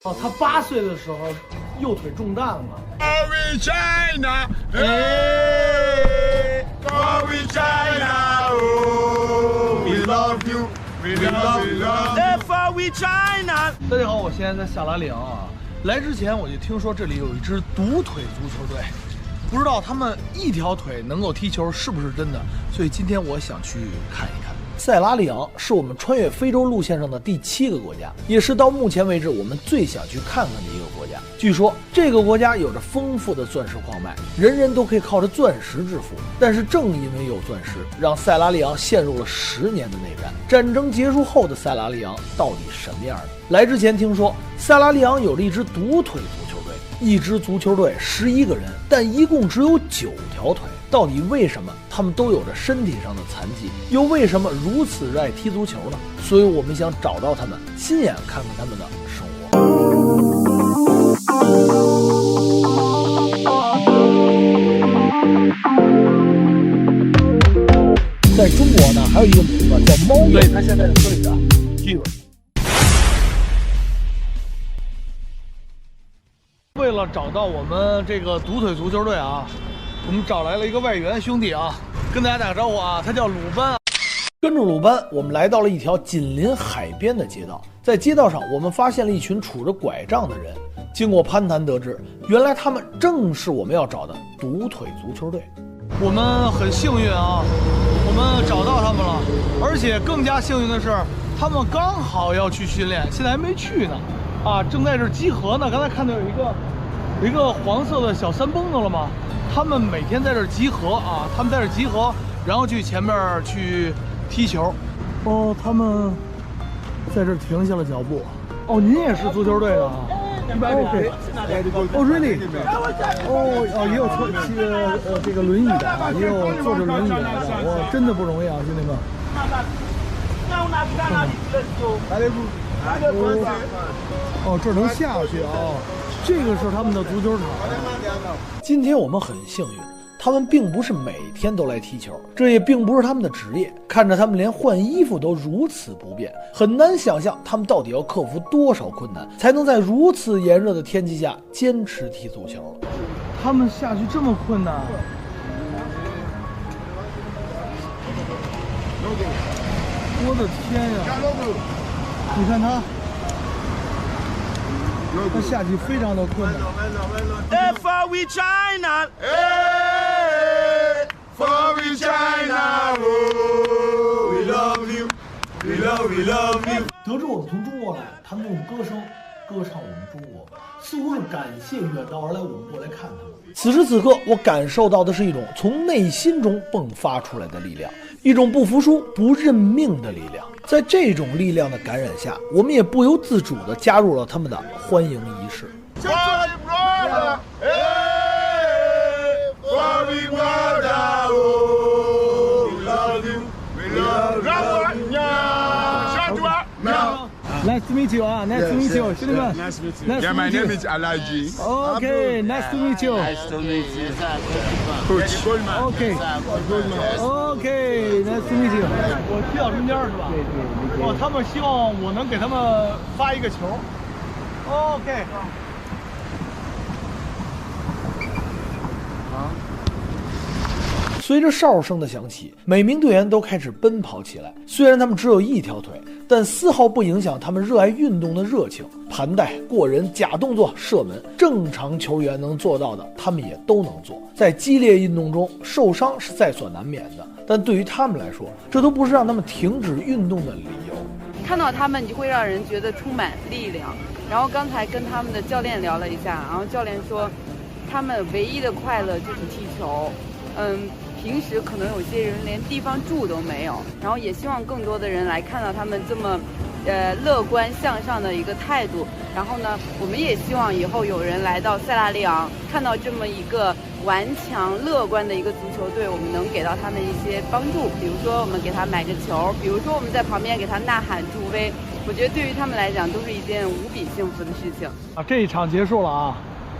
哦，他8岁的时候右腿中弹了。Glory China, hey, Glory China, oh, we love you, we love you, Glory China。大家好，我现在在下拉良啊。来之前我就听说这里有一支独腿足球队，不知道他们一条腿能够踢球是不是真的，所以今天我想去看一看。塞拉利昂是我们穿越非洲路线上的第7个国家，也是到目前为止我们最想去看看的一个国家。据说这个国家有着丰富的钻石矿脉，人人都可以靠着钻石致富。但是正因为有钻石，让塞拉利昂陷入了10年的内战。战争结束后的塞拉利昂到底什么样的？来之前听说塞拉利昂有了一支独腿足球队，一支足球队11个人，但一共只有9条腿。到底为什么他们都有着身体上的残疾，又为什么如此热爱踢足球呢？所以我们想找到他们，亲眼看看他们的生活。在中国呢，还有一个名字叫猫，所以他现在是队长。为了找到我们这个独腿足球队啊，我们找来了一个外援兄弟啊，跟大家打个招呼啊，他叫鲁班。跟着鲁班，我们来到了一条紧邻海边的街道。在街道上，我们发现了一群杵着拐杖的人。经过攀谈得知，原来他们正是我们要找的独腿足球队。我们很幸运啊，我们找到他们了，而且更加幸运的是，他们刚好要去训练，现在还没去呢，啊，正在这集合呢。刚才看到有一个黄色的小山崩子了吗？他们每天在这集合啊，他们在这集合，然后去前面去踢球。哦，他们在这停下了脚步。哦，您也是足球队的啊？OK， 哦 ，really？ 哦，也有这个轮椅的啊，也有坐着轮椅来的，哇，真的不容易啊，兄弟们。哦，这能下去啊。这个是他们的足球场。今天我们很幸运，他们并不是每天都来踢球，这也并不是他们的职业。看着他们连换衣服都如此不便，很难想象他们到底要克服多少困难，才能在如此炎热的天气下坚持踢足球。他们下去这么困难，我的天呀！你看他下去非常的困难。Glory China, hey, Glory China, oh, we love you, we love you。得知我们从中国来，他们用歌声歌唱我们中国，似乎是感谢远道而来我们过来看他们。此时此刻，我感受到的是一种从内心中迸发出来的力量，一种不服输、不认命的力量。在这种力量的感染下，我们也不由自主地加入了他们的欢迎仪式。Nice to meet you 啊 ，Nice to meet you， 兄弟们 ，Nice to meet you。Yeah, my name is Alaji。Okay, nice to meet you。Nice to meet you。Coach。Okay。Okay, nice to meet you。我踢到中间是吧？对。哦，他们希望我能给他们发一个球。OK。随着哨声的响起，每名队员都开始奔跑起来。虽然他们只有一条腿，但丝毫不影响他们热爱运动的热情。盘带、过人、假动作、射门，正常球员能做到的，他们也都能做。在激烈运动中，受伤是在所难免的，但对于他们来说，这都不是让他们停止运动的理由。看到他们，你会让人觉得充满力量。然后刚才跟他们的教练聊了一下，然后教练说，他们唯一的快乐就是踢球。平时可能有些人连地方住都没有，然后也希望更多的人来看到他们这么乐观向上的一个态度。然后呢，我们也希望以后有人来到塞拉利昂，看到这么一个顽强乐观的一个足球队，我们能给到他们一些帮助，比如说我们给他买个球，比如说我们在旁边给他呐喊助威。我觉得对于他们来讲都是一件无比幸福的事情啊！这一场结束了啊，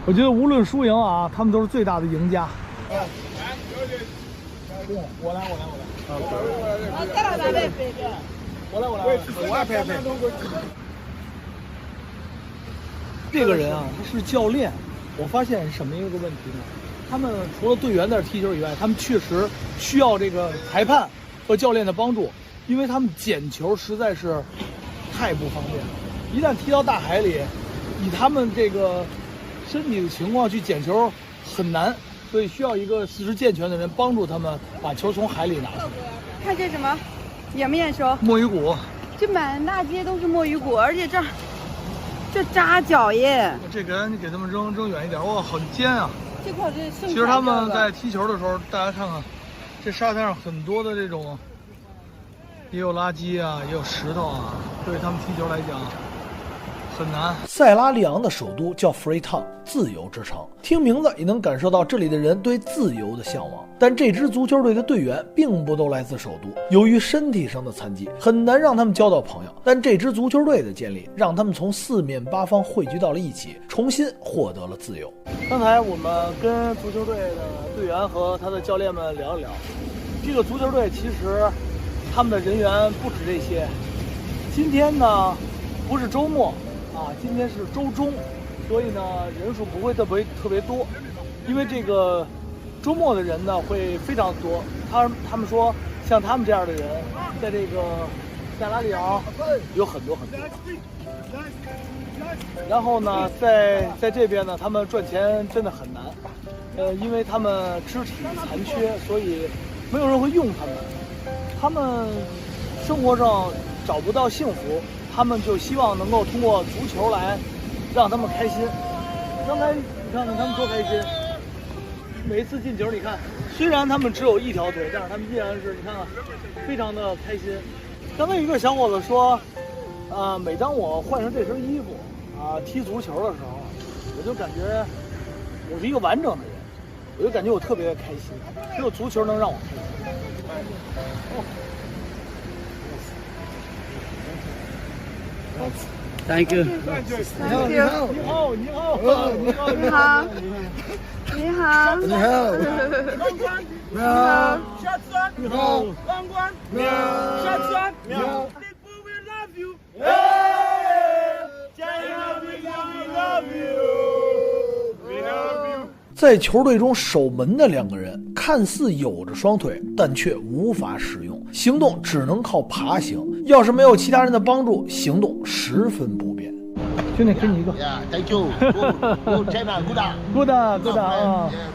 我觉得无论输赢啊，他们都是最大的赢家。我来。我来。这个人啊，他是教练。我发现什么一个问题呢？他们除了队员在这踢球以外，他们确实需要这个裁判和教练的帮助，因为他们捡球实在是太不方便了。一旦踢到大海里，以他们这个身体的情况去捡球很难，所以需要一个四肢健全的人帮助他们把球从海里拿出来。看这什么，眼不眼熟？墨鱼骨，这满大街都是墨鱼骨，而且这扎脚耶。这个你给他们扔远一点，哇，很尖啊！这块是剩。其实他们在踢球的时候，大家看看，这沙滩上很多的这种，也有垃圾啊，也有石头啊，对他们踢球来讲很难。塞拉利昂的首都叫 Freetown， 自由之城。听名字也能感受到这里的人对自由的向往。但这支足球队的队员并不都来自首都，由于身体上的残疾，很难让他们交到朋友。但这支足球队的建立，让他们从四面八方汇聚到了一起，重新获得了自由。刚才我们跟足球队的队员和他的教练们聊一聊，这个足球队其实他们的人员不止这些。今天呢不是周末啊，今天是周中，所以呢人数不会特别多，因为这个周末的人呢会非常多。他们说像他们这样的人，在这个塞拉利昂有很多。然后呢，在这边呢，他们赚钱真的很难，因为他们肢体残缺，所以没有人会用他们。他们生活上找不到幸福，他们就希望能够通过足球来让他们开心。刚才你看看他们多开心，每一次进球，你看，虽然他们只有一条腿，但是他们依然是你看看，非常的开心。刚才有一个小伙子说，每当我换上这身衣服踢足球的时候，我就感觉我是一个完整的人，我就感觉我特别的开心，只有足球能让我开心。Thank you. 你好。在球队中守门的两个人看似有着双腿，但却无法使用，行动只能靠爬行。要是没有其他人的帮助，行动十分不便。兄弟，给你一个。Thank you. Good China, good. Good 啊。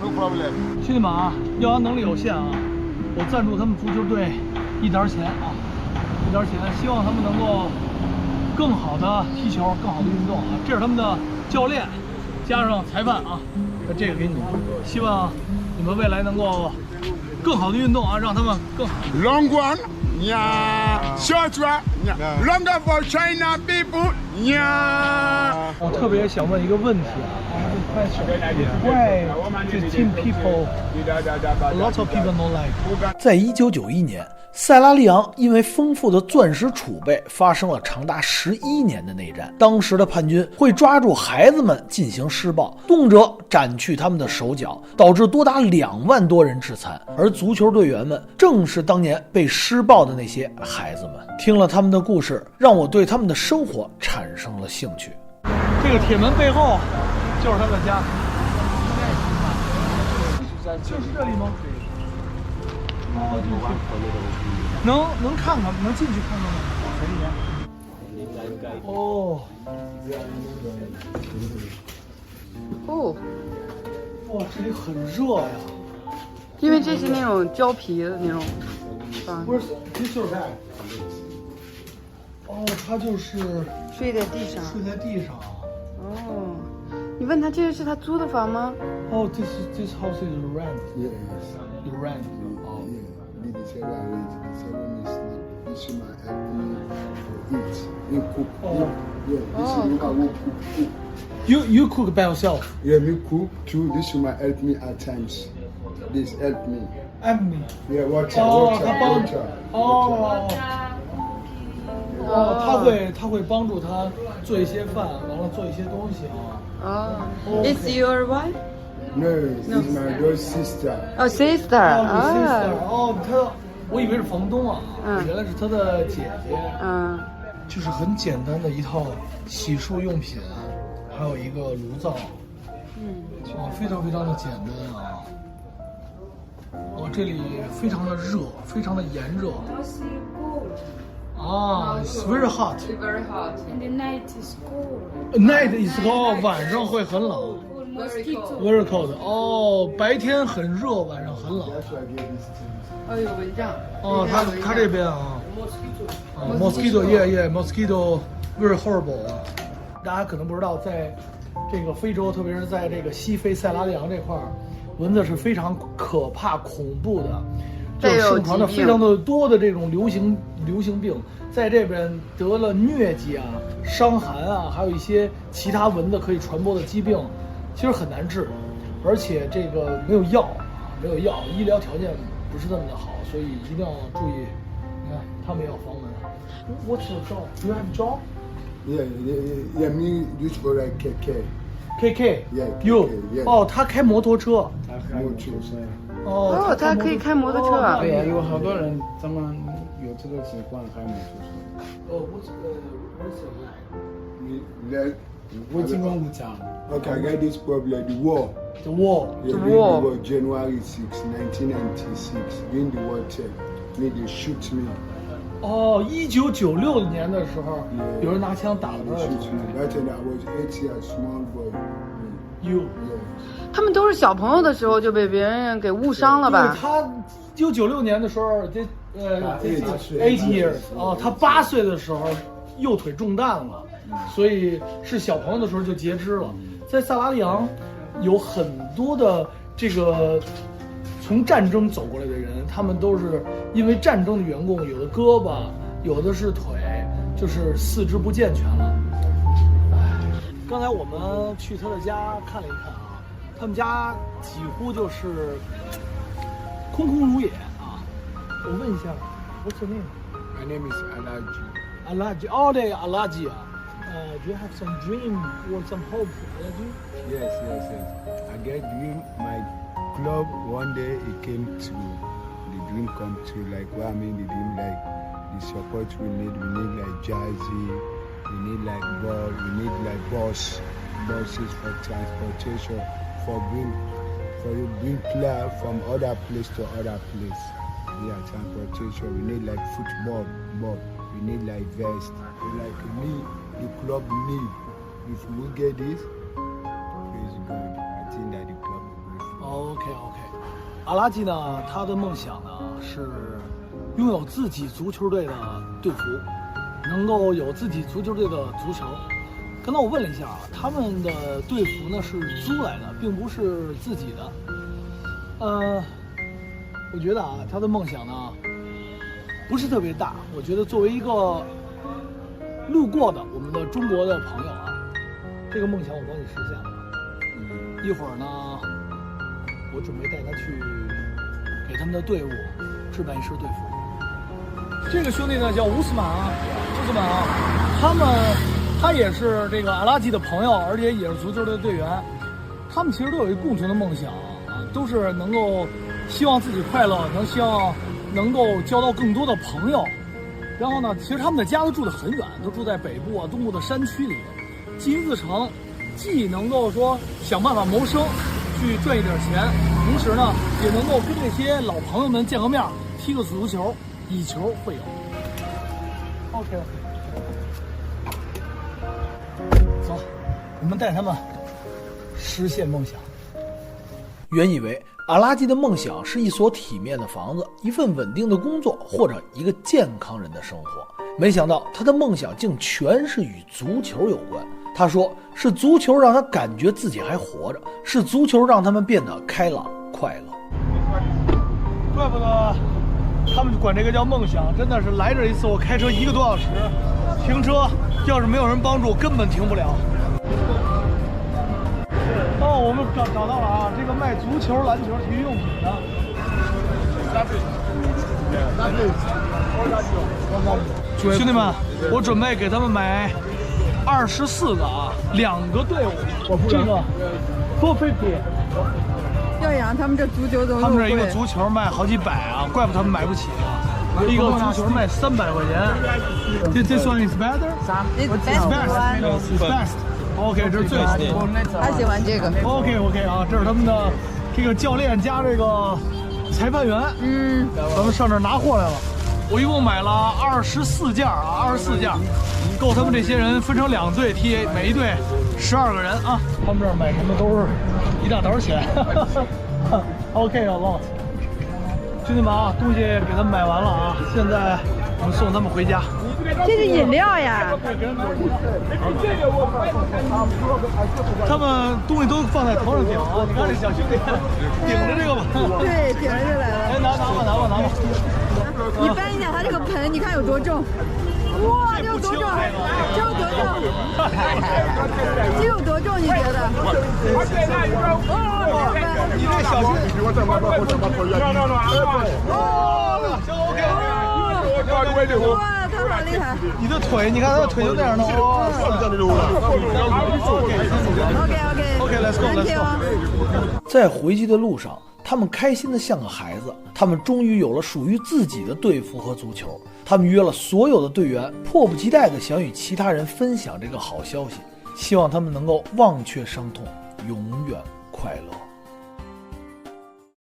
No problem. 兄弟们啊，耀阳能力有限啊，我赞助他们足球队一点钱啊，一点钱，希望他们能够更好的踢球，更好的运动啊。这是他们的教练，加上裁判啊。这个给你们，希望你们未来能够更好的运动啊，让他们更好。Long one, yeah. Short one, yeah. Longer for China people, yeah. 我特别想问一个问题Why the team people, a lot of people don't like? 在1991年，塞拉利昂因为丰富的钻石储备发生了长达11年的内战。当时的叛军会抓住孩子们进行施暴，动辄斩去他们的手脚，导致多达2万多人致残。而足球队员们正是当年被施暴的那些孩子们。听了他们的故事，让我对他们的生活产生了兴趣。这个铁门背后就是他的家，就是这里吗？哦，能看看，能进去看看吗？哦，哇，这里很热呀。因为这是那种胶皮的那种。不是，这就是它。哦，他就是睡在地上。睡在地上。哦，你问他这是他租的房吗？哦，this house is rent. Yes. You rent. Oh. Yeah. They said I rent. They said when you sleep, this is my eat. You cook. Oh. Yeah. This is I will cook. You cook by yourself. Yeah, me cook too. This will help me at times. This help me. Help me. Yeah, water. 他帮助。他会帮助他做一些饭，完了做一些东西啊。Is your wife? No, it's my daughter's sister. Oh, sister. sister. 我以为是房东啊，原来是他的姐姐。就是很简单的一套洗漱用品，还有一个炉灶，非常非常的简单啊。这里非常的热，非常的炎热。It's very hot. Very hot. And the night is cold. Night is cold， 晚上会很冷。Mosquito. Very cold。白天很热，晚上很冷。有蚊帐。它这边啊。Mosquito yeah very horrible 啊。大家可能不知道，在这个非洲，特别是在这个西非塞拉利昂这块儿，蚊子是非常可怕、恐怖的，就是盛传的非常的多的这种流行病，在这边得了疟疾啊、伤寒啊，还有一些其他蚊子可以传播的疾病，其实很难治，而且这个没有药，医疗条件不是那么的好，所以一定要注意。你看，他们也要防蚊。What's your job? Do you have a job? Yeah, me use for like KK. KK. Yeah, you. Yeah. 他开摩托车。他可以开摩托车啊。对呀，有好多人他们有这个习惯开摩托车。我情况不讲。Okay, I got this problem. The war. The war. Yeah, The during war. the war, January 6, 1996. During the war time, they shoot me. 1996年的时候，有人拿枪打了 They shoot me. That time I was 8 years, small boy. You. Yeah. 他们都是小朋友的时候就被别人给误伤了吧？他1996年的时候，这8 years 他8岁的时候右腿中弹了，所以是小朋友的时候就截肢了。在塞拉利昂有很多的这个从战争走过来的人，他们都是因为战争的缘故，有的胳膊，有的是腿，就是四肢不健全了。刚才我们去他的家看了一看啊，他们家几乎就是空空如也啊。我问一下 ，What's your name? My name is Alaji. Alaji. All day Alaji. Do you have some dream or some hope, Alaji? Yes. I get dream. My club one day it came to the dream come true. Like what I mean the dream, like the support we need like Jazzy, we need like ball, we need like buses for transportation, for you bring player from other place to other place. Yeah, transportation. We need like football, ball. We need like vest. Like me, the club need. If we get this, it's good. I think that the club will go. OK， 阿拉基呢，他的梦想呢是拥有自己足球队的队服，能够有自己足球队的足球。刚才我问了一下啊，他们的队服呢是租来的，并不是自己的。我觉得啊，他的梦想呢不是特别大。我觉得作为一个路过的我们的中国的朋友啊，这个梦想我帮你实现了。一会儿呢，我准备带他去给他们的队伍置办一身队服。这个兄弟呢叫乌斯曼啊，他也是这个阿拉基的朋友，而且也是足球队的队员。他们其实都有一个共同的梦想啊，都是能够希望自己快乐，希望能够交到更多的朋友。然后呢，其实他们的家都住得很远，都住在北部啊、东部的山区里，积云自成，既能够说想办法谋生，去赚一点钱，同时呢，也能够跟这些老朋友们见个面，踢个足球，以球会友。OK， 走，我们带他们实现梦想。原以为阿拉基的梦想是一所体面的房子，一份稳定的工作，或者一个健康人的生活。没想到他的梦想竟全是与足球有关。他说是足球让他感觉自己还活着，是足球让他们变得开朗快乐。怪不得他们管这个叫梦想，真的是来这一次我开车1个多小时，停车要是没有人帮助根本停不了。我们找到了啊，这个卖足球、篮球、体育用品的。兄弟们，我准备给他们买24个啊，2个队伍。这个450。要养他们这足球怎么他们这一个足球卖好几百啊，怪不得他们买不起啊。一个足球卖300块钱。This one is better. It's best one. It's best. OK， 这是最喜欢。他喜欢这个。OK 啊，这是他们的这个教练加这个裁判员。咱们上这儿拿货来了。我一共买了24件啊，24件，够他们这些人分成2队踢，每一队12个人啊。他们这儿买什么都是一大沓钱。OK 啊 ，lot。兄弟们啊，东西给他们买完了啊，现在我们送他们回家。这是饮料呀。他们东西都放在头上顶啊！你看这小兄弟顶着这个吧。对，顶着就来了。哎，拿吧。你搬一下他这个盆，你看有多重？哇，这有多重？这有多重？这有多重？你觉得？你这小兄弟，哇，他好厉害！你的腿，你看他的腿就那样的。OK，let's go。在回去的路上，他们开心的像个孩子，他们终于有了属于自己的队服和足球。他们约了所有的队员，迫不及待地想与其他人分享这个好消息，希望他们能够忘却伤痛，永远快乐。